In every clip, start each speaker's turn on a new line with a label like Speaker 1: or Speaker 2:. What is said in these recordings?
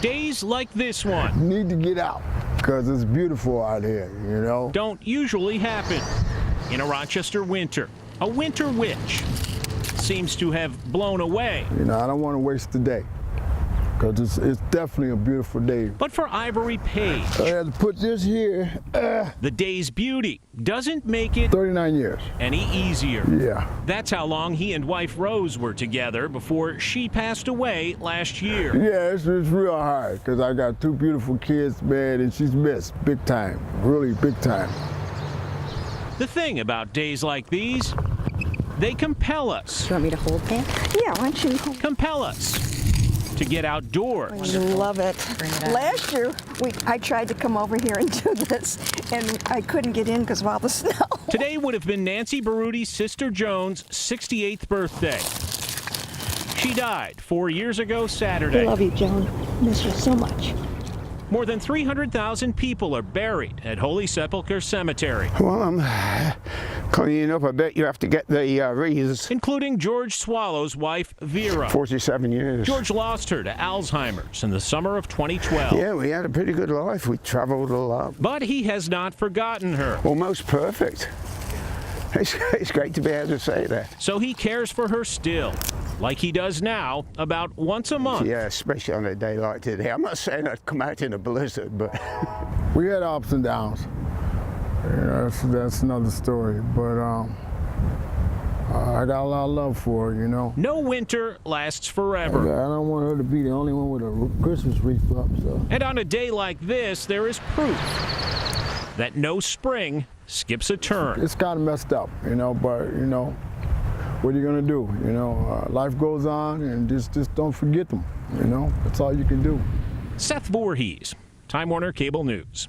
Speaker 1: Days like this one.
Speaker 2: You need to get out because it's beautiful out here, you know.
Speaker 1: Don't usually happen in a Rochester winter. A winter which seems to have blown away.
Speaker 2: You know, I don't want to waste the day because it's definitely a beautiful day.
Speaker 1: But for Ivory Page,
Speaker 2: I had to put this here.
Speaker 1: the day's beauty doesn't make it
Speaker 2: 39 years.
Speaker 1: any easier.
Speaker 2: Yeah.
Speaker 1: That's how long he and wife Rose were together before she passed away last year.
Speaker 2: Yeah, it's real hard because I got two beautiful kids, man, and she's missed big time, really big time.
Speaker 1: The thing about days like these, they compel us.
Speaker 3: Do you want me to hold that?
Speaker 4: Yeah, why don't you hold?
Speaker 1: Compel us to get outdoors.
Speaker 4: I love it. Last year, I tried to come over here and do this, and I couldn't get in because of all the snow.
Speaker 1: Today would have been Nancy Baruti's sister Joan's 68th birthday. She died 4 years ago Saturday.
Speaker 4: I love you, Joan. Miss you so much.
Speaker 1: More than 300,000 people are buried at Holy Sepulchre Cemetery,
Speaker 5: Well, I'm cleaning up. I bet you have to get the wreaths.
Speaker 1: including George Swallow's wife, Vera.
Speaker 5: 47 years.
Speaker 1: George lost her to Alzheimer's in the summer of 2012.
Speaker 5: Yeah, we had a pretty good life. We traveled a lot.
Speaker 1: But he has not forgotten her.
Speaker 5: Almost perfect. It's great to be able to say that.
Speaker 1: So he cares for her still, like he does now, about once a month.
Speaker 5: Yeah, especially on a day like today. I'm not saying I'd come out in a blizzard, but
Speaker 2: We had ups and downs. You know, that's another story. But I got a lot of love for her, you know.
Speaker 1: No winter lasts forever.
Speaker 2: I don't want her to be the only one with a Christmas wreath up, so.
Speaker 1: And on a day like this, there is proof that no spring skips a turn.
Speaker 2: It's kind of messed up, you know, but, you know, what are you going to do? You know, life goes on, and just don't forget them, you know. That's all you can do.
Speaker 1: Seth Voorhees, Time Warner Cable News.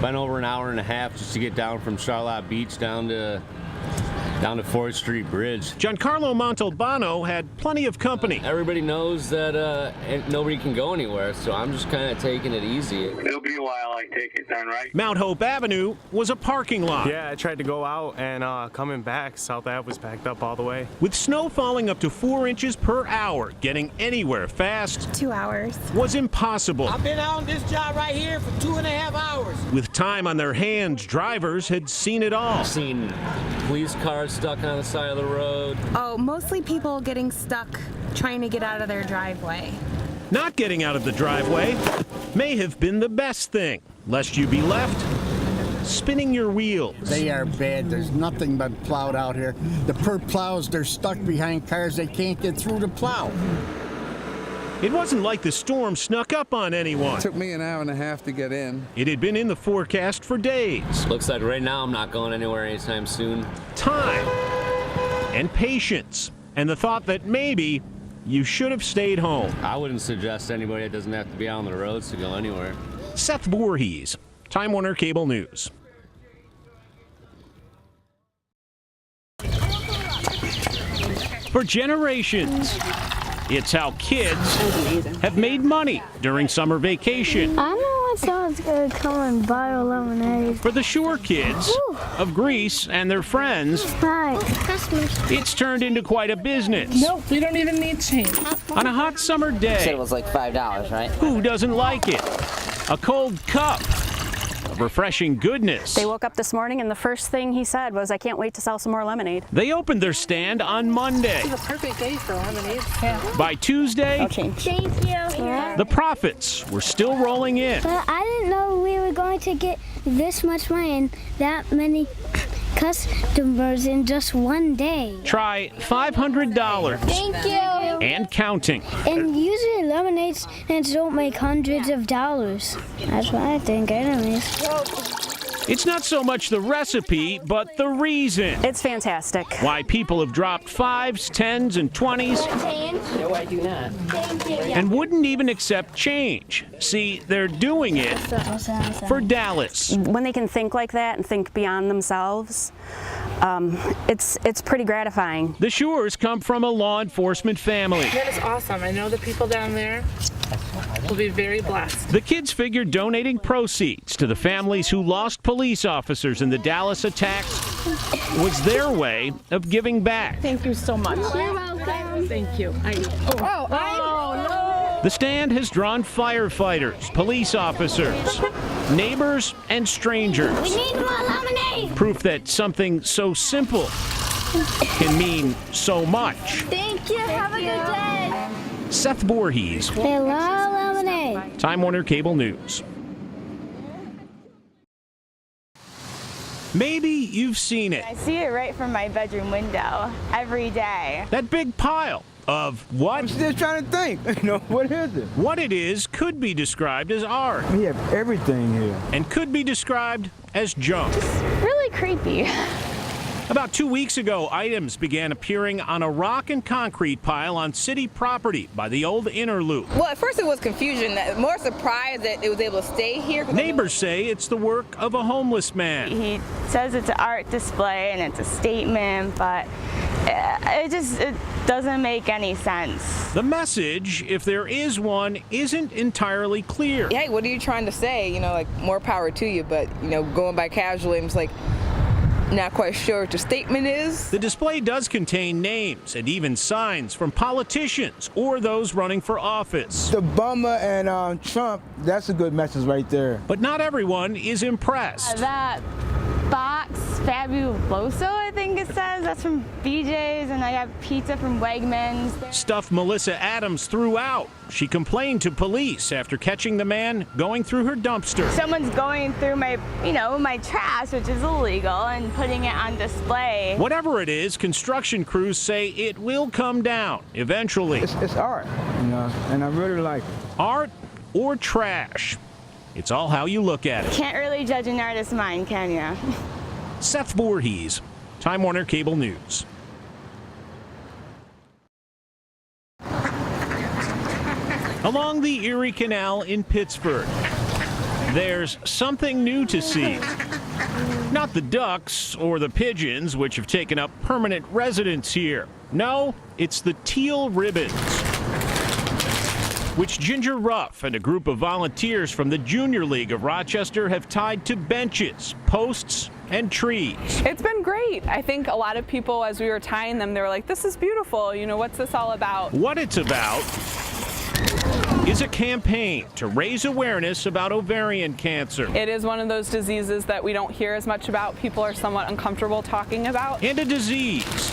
Speaker 6: Been over an hour and a half just to get down from Charlotte Beach down to 4th Street Bridge.
Speaker 1: Giancarlo Montalbano had plenty of company.
Speaker 6: Everybody knows that nobody can go anywhere, so I'm just kind of taking it easy.
Speaker 7: It'll be a while, I take it then, right?
Speaker 1: Mount Hope Avenue was a parking lot.
Speaker 8: Yeah, I tried to go out, and coming back, South Ave was backed up all the way.
Speaker 1: With snow falling up to 4 inches per hour, getting anywhere fast
Speaker 3: 2 hours.
Speaker 1: was impossible.
Speaker 9: I've been out on this job right here for 2.5 hours.
Speaker 1: With time on their hands, drivers had seen it all.
Speaker 6: I've seen police cars stuck on the side of the road.
Speaker 3: Oh, mostly people getting stuck trying to get out of their driveway.
Speaker 1: Not getting out of the driveway may have been the best thing, lest you be left spinning your wheels.
Speaker 10: They are bad. There's nothing but plowed out here. The poor plows, they're stuck behind cars. They can't get through the plow.
Speaker 1: It wasn't like the storm snuck up on anyone.
Speaker 11: It took me an hour and a half to get in.
Speaker 1: It had been in the forecast for days.
Speaker 6: Looks like right now I'm not going anywhere anytime soon.
Speaker 1: Time and patience, and the thought that maybe you should have stayed home.
Speaker 6: I wouldn't suggest anybody that doesn't have to be out on the roads to go anywhere.
Speaker 1: Seth Voorhees, Time Warner Cable News. For generations, it's how kids have made money during summer vacation.
Speaker 12: I know when someone's gonna come and buy a lemonade.
Speaker 1: For the shore kids of Greece and their friends,
Speaker 12: Hi. Christmas.
Speaker 1: it's turned into quite a business.
Speaker 9: Nope, we don't even need change.
Speaker 1: On a hot summer day,
Speaker 9: Said it was like $5, right?
Speaker 1: who doesn't like it? A cold cup of refreshing goodness.
Speaker 13: They woke up this morning and the first thing he said was, I can't wait to sell some more lemonade.
Speaker 1: They opened their stand on Monday.
Speaker 9: It's a perfect day for lemonade. Yeah.
Speaker 1: By Tuesday,
Speaker 12: Thank you.
Speaker 1: the profits were still rolling in.
Speaker 12: But I didn't know we were going to get this much money and that many customers in just one day.
Speaker 1: Try $500
Speaker 12: Thank you.
Speaker 1: and counting.
Speaker 12: And usually lemonade stands don't make hundreds of dollars. That's what I think anyways.
Speaker 1: It's not so much the recipe, but the reason.
Speaker 13: It's fantastic.
Speaker 1: Why people have dropped 5s, 10s, and 20s.
Speaker 9: No, I do not.
Speaker 12: Thank you.
Speaker 1: And wouldn't even accept change. See, they're doing it for Dallas.
Speaker 13: When they can think like that and think beyond themselves, it's pretty gratifying.
Speaker 1: The Shores come from a law enforcement family.
Speaker 9: That is awesome. I know the people down there will be very blessed.
Speaker 1: The kids figured donating proceeds to the families who lost police officers in the Dallas attacks was their way of giving back.
Speaker 3: Thank you so much.
Speaker 12: You're welcome.
Speaker 3: Thank you. No.
Speaker 1: The stand has drawn firefighters, police officers, neighbors, and strangers.
Speaker 12: We need more lemonade.
Speaker 1: Proof that something so simple can mean so much.
Speaker 12: Thank you. Have a good day.
Speaker 1: Seth Voorhees,
Speaker 12: They love lemonade.
Speaker 1: Time Warner Cable News. Maybe you've seen it.
Speaker 14: I see it right from my bedroom window every day.
Speaker 1: That big pile of what?
Speaker 5: I'm still trying to think. What is it?
Speaker 1: What it is could be described as art.
Speaker 5: We have everything here.
Speaker 1: And could be described as junk.
Speaker 14: Really creepy.
Speaker 1: About 2 weeks ago, items began appearing on a rock and concrete pile on city property by the old inner loop.
Speaker 15: Well, at first it was confusion, more surprised that it was able to stay here.
Speaker 1: Neighbors say it's the work of a homeless man.
Speaker 14: He says it's an art display and it's a statement, but it doesn't make any sense.
Speaker 1: The message, if there is one, isn't entirely clear.
Speaker 15: Hey, what are you trying to say? Like more power to you, but going by casually, I'm just like, not quite sure what the statement is.
Speaker 1: The display does contain names and even signs from politicians or those running for office.
Speaker 5: Obama and Trump, that's a good message right there.
Speaker 1: But not everyone is impressed.
Speaker 14: That box, Fabuloso, I think it says, that's from BJ's, and I got pizza from Wegmans.
Speaker 1: Stuff Melissa Adams threw out. She complained to police after catching the man going through her dumpster.
Speaker 14: Someone's going through my, my trash, which is illegal, and putting it on display.
Speaker 1: Whatever it is, construction crews say it will come down eventually.
Speaker 5: It's art, and I really like it.
Speaker 1: Art or trash. It's all how you look at it.
Speaker 14: Can't really judge an artist's mind, can you?
Speaker 1: Seth Voorhees, Time Warner Cable News. Along the Erie Canal in Pittsburgh, there's something new to see. Not the ducks or the pigeons, which have taken up permanent residence here. No, it's the teal ribbons, which Ginger Ruff and a group of volunteers from the Junior League of Rochester have tied to benches, posts, and trees.
Speaker 16: It's been great. I think a lot of people, as we were tying them, they were like, this is beautiful. What's this all about?
Speaker 1: What it's about is a campaign to raise awareness about ovarian cancer.
Speaker 16: It is one of those diseases that we don't hear as much about. People are somewhat uncomfortable talking about.
Speaker 1: And a disease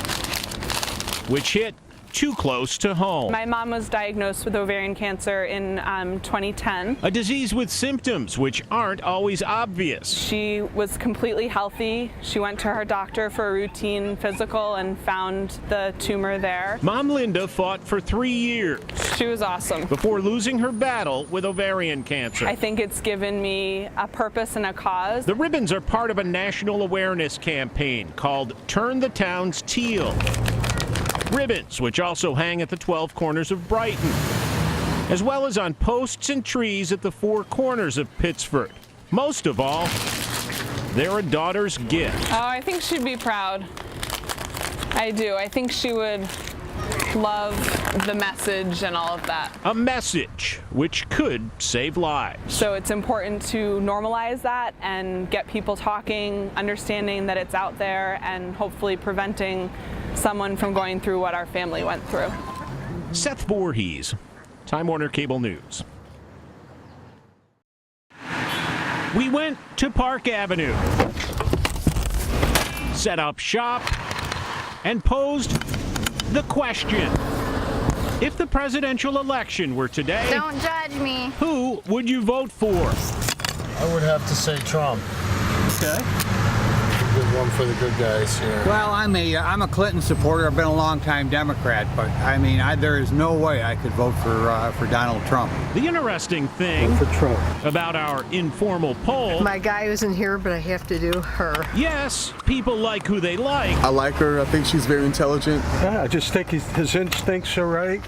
Speaker 1: which hit too close to home.
Speaker 16: My mom was diagnosed with ovarian cancer in 2010.
Speaker 1: A disease with symptoms which aren't always obvious.
Speaker 16: She was completely healthy. She went to her doctor for a routine physical and found the tumor there.
Speaker 1: Mom Linda fought for 3 years.
Speaker 16: She was awesome.
Speaker 1: Before losing her battle with ovarian cancer.
Speaker 16: I think it's given me a purpose and a cause.
Speaker 1: The ribbons are part of a national awareness campaign called Turn the Towns Teal. Ribbons, which also hang at the 12 corners of Brighton, as well as on posts and trees at the 4 corners of Pittsburgh. Most of all, they're a daughter's gift.
Speaker 16: Oh, I think she'd be proud. I do. I think she would love the message and all of that.
Speaker 1: A message which could save lives.
Speaker 16: So it's important to normalize that and get people talking, understanding that it's out there, and hopefully preventing someone from going through what our family went through.
Speaker 1: Seth Voorhees, Time Warner Cable News. We went to Park Avenue, set up shop, and posed the question. If the presidential election were today,
Speaker 12: Don't judge me.
Speaker 1: Who would you vote for?
Speaker 17: I would have to say Trump.
Speaker 1: Okay.
Speaker 17: Good one for the good guys here.
Speaker 10: Well, I'm a Clinton supporter. I've been a long-time Democrat, but there is no way I could vote for Donald Trump.
Speaker 1: The interesting thing about our informal poll.
Speaker 18: My guy isn't here, but I have to do her.
Speaker 1: Yes, people like who they like.
Speaker 19: I like her. I think she's very intelligent.
Speaker 17: Yeah, I just think his instincts are right.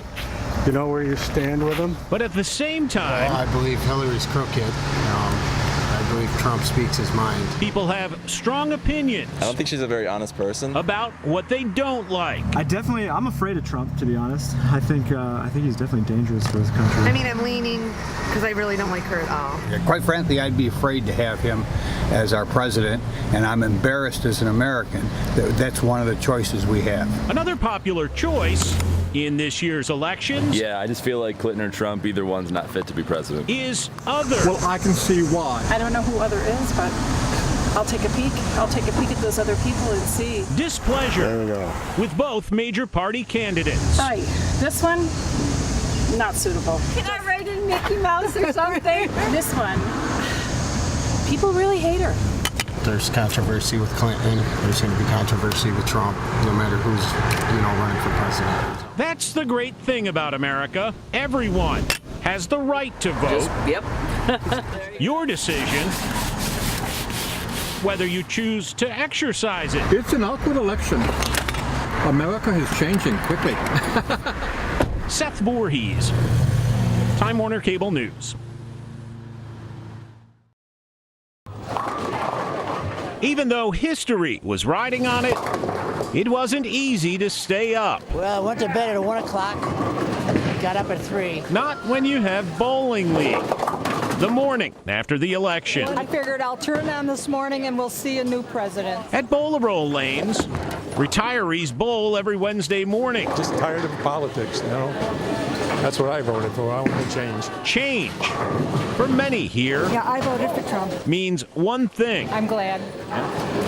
Speaker 17: You know where you stand with him.
Speaker 1: But at the same time,
Speaker 17: I believe Hillary's crooked. I
Speaker 20: believe Trump speaks his mind.
Speaker 1: People have strong opinions.
Speaker 21: I don't think she's a very honest person.
Speaker 1: About what they don't like.
Speaker 22: I'm afraid of Trump, to be honest. I think he's definitely dangerous for this country.
Speaker 18: I mean, I'm leaning because I really don't like her at all.
Speaker 10: Yeah, quite frankly, I'd be afraid to have him as our president, and I'm embarrassed as an American that that's one of the choices we have.
Speaker 1: Another popular choice in this year's elections.
Speaker 21: Yeah, I just feel like Clinton or Trump, either one's not fit to be president.
Speaker 1: Is other.
Speaker 22: Well, I can see why.
Speaker 16: I don't know who other is, but I'll take a peek. I'll take a peek at those other people and see.
Speaker 1: Displeasure
Speaker 21: There we go.
Speaker 1: with both major party candidates.
Speaker 16: Aye, this one, not suitable.
Speaker 4: Can I write in Mickey Mouse or something?
Speaker 16: This one, people really hate her.
Speaker 20: There's controversy with Clinton. There's going to be controversy with Trump, no matter who's, running for president.
Speaker 1: That's the great thing about America. Everyone has the right to vote.
Speaker 15: Yep.
Speaker 1: Your decision, whether you choose to exercise it.
Speaker 22: It's an awkward election. America is changing quickly.
Speaker 1: Seth Voorhees, Time Warner Cable News. Even though history was riding on it, it wasn't easy to stay up.
Speaker 23: Well, I went to bed at 1 o'clock, got up at 3.
Speaker 1: Not when you have bowling league. The morning after the election.
Speaker 4: I figured I'll turn on this morning and we'll see a new president.
Speaker 1: At Bowl-A-Roll lanes, retirees bowl every Wednesday morning.
Speaker 24: Just tired of politics, That's what I voted for. I want to change.
Speaker 1: Change. For many here.
Speaker 4: Yeah, I voted for Trump.
Speaker 1: Means one thing.
Speaker 4: I'm glad.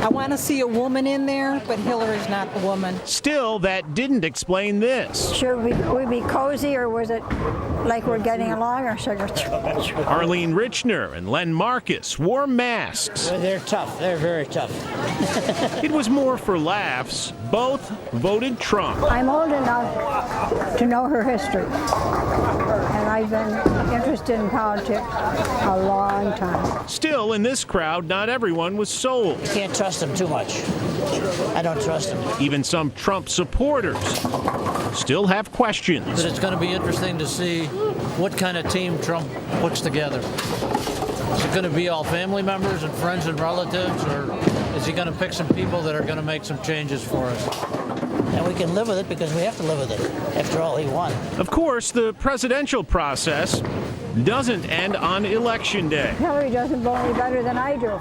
Speaker 4: I want to see a woman in there, but Hillary's not the woman.
Speaker 1: Still, that didn't explain this.
Speaker 4: Should we be cozy, or was it like we're getting along, or should we?
Speaker 1: Arlene Richner and Len Marcus wore masks.
Speaker 23: Well, they're tough. They're very tough.
Speaker 1: It was more for laughs. Both voted Trump.
Speaker 4: I'm old enough to know her history, and I've been interested in politics a long time.
Speaker 1: Still, in this crowd, not everyone was sold.
Speaker 23: You can't trust them too much. I don't trust them.
Speaker 1: Even some Trump supporters still have questions.
Speaker 25: But it's going to be interesting to see what kind of team Trump puts together. Is it going to be all family members and friends and relatives, or is he going to pick some people that are going to make some changes for us?
Speaker 23: And we can live with it because we have to live with it. After all, he won.
Speaker 1: Of course, the presidential process doesn't end on Election Day.
Speaker 4: Hillary doesn't vote any better than I do.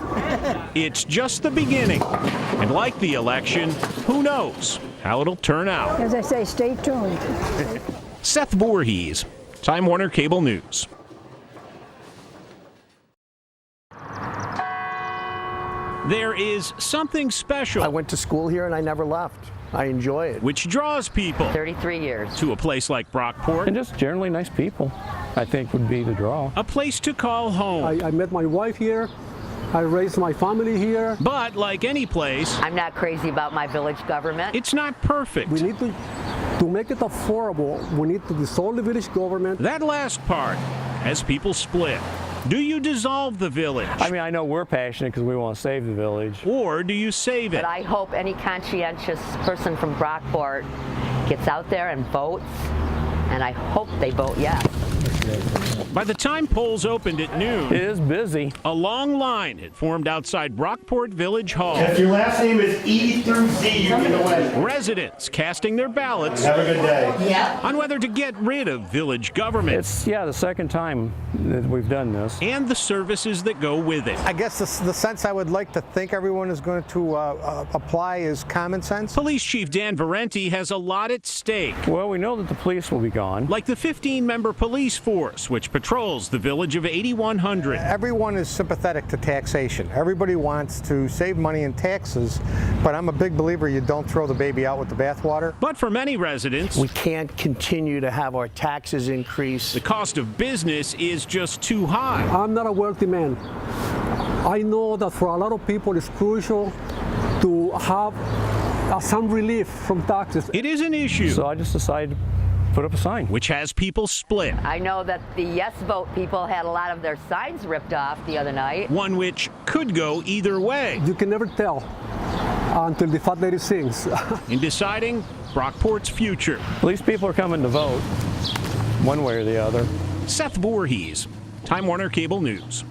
Speaker 1: It's just the beginning. And like the election, who knows how it'll turn out.
Speaker 4: As I say, stay tuned.
Speaker 1: Seth Voorhees, Time Warner Cable News. There is something special.
Speaker 26: I went to school here and I never left. I enjoy it.
Speaker 1: Which draws people
Speaker 27: 33 years
Speaker 1: to a place like Brockport.
Speaker 26: And just generally nice people, I think, would be the draw.
Speaker 1: A place to call home.
Speaker 28: I met my wife here. I raised my family here.
Speaker 1: But like any place,
Speaker 27: I'm not crazy about my village government.
Speaker 1: It's not perfect.
Speaker 28: We need to make it affordable. We need to dissolve the village government.
Speaker 1: That last part, as people split. Do you dissolve the village?
Speaker 26: I mean, I know we're passionate because we want to save the village.
Speaker 1: Or do you save it?
Speaker 27: But I hope any conscientious person from Brockport gets out there and votes, and I hope they vote yes.
Speaker 1: By the time polls opened at noon,
Speaker 26: it is busy.
Speaker 1: A long line had formed outside Brockport Village Hall.
Speaker 29: If your last name is E through Z, you're going to win.
Speaker 1: Residents casting their ballots.
Speaker 29: Have a good day.
Speaker 27: Yeah.
Speaker 1: On whether to get rid of village government.
Speaker 26: It's, the second time that we've done this.
Speaker 1: And the services that go with it.
Speaker 30: I guess the sense I would like to think everyone is going to apply is common sense.
Speaker 1: Police Chief Dan Valenti has a lot at stake.
Speaker 26: Well, we know that the police will be gone.
Speaker 1: Like the 15-member police force, which patrols the village of 8,100.
Speaker 30: Everyone is sympathetic to taxation. Everybody wants to save money in taxes, but I'm a big believer you don't throw the baby out with the bathwater.
Speaker 1: But for many residents,
Speaker 26: we can't continue to have our taxes increase.
Speaker 1: The cost of business is just too high.
Speaker 28: I'm not a wealthy man. I know that for a lot of people it's crucial to have some relief from taxes.
Speaker 1: It is an issue.
Speaker 26: So I just decided to put up a sign.
Speaker 1: Which has people split.
Speaker 27: I know that the yes vote people had a lot of their signs ripped off the other night.
Speaker 1: One which could go either way.
Speaker 28: You can never tell until the fat lady sings.
Speaker 1: In deciding Brockport's future.
Speaker 26: These people are coming to vote one way or the other.
Speaker 1: Seth Voorhees, Time Warner Cable News.